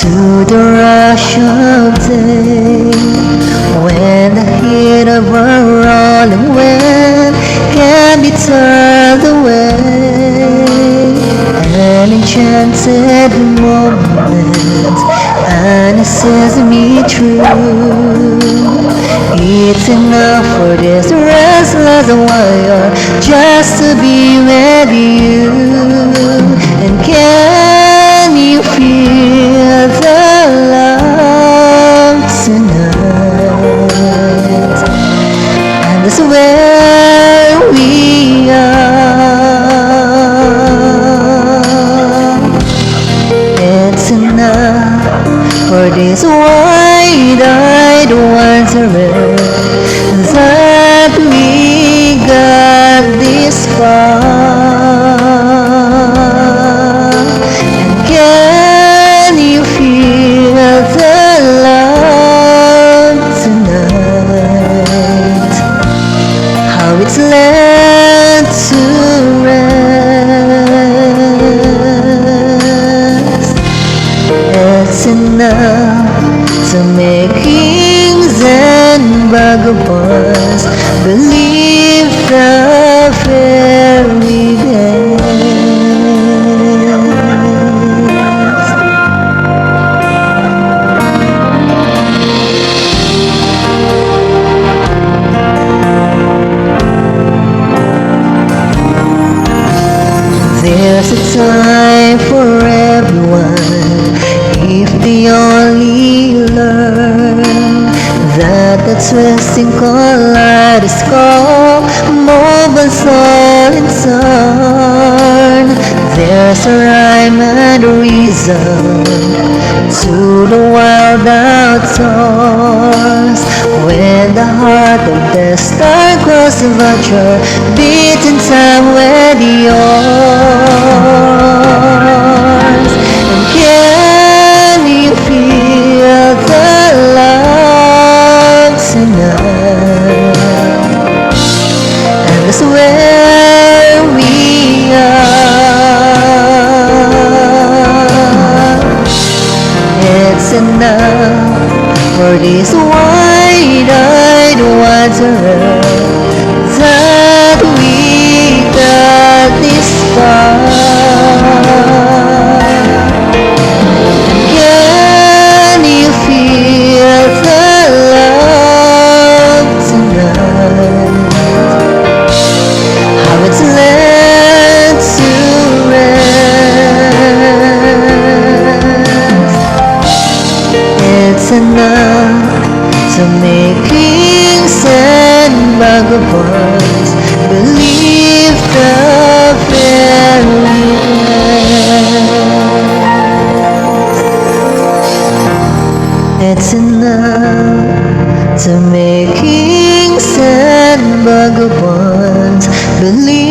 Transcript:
to the rush of day, when the heat of a rolling wind can be turned away. An enchanted moment, and it says me true. It's enough for this restless wire just to be with you. And can you feel the love tonight? And that's where we are. It's enough for this wide-eyed wanderer that we got this far. And can you feel the love tonight? How it's led to rest. It's enough to make kings and vagabonds believe the fairy tales. There's a time for everyone if they only learn that the twisting kaleidoscope moves all in turn. There's a rhyme and a reason to the wild outdoors, when the heart of the star-crossed vulture beats in time with yours. And can you feel the love tonight? And that's where we are. It's enough for this wide-eyed wanderer that we got this far. Can you feel the love tonight? How it's led to rest. It's enough to make kings and vagabonds believe the fairy tales. It's enough to make kings and vagabonds believe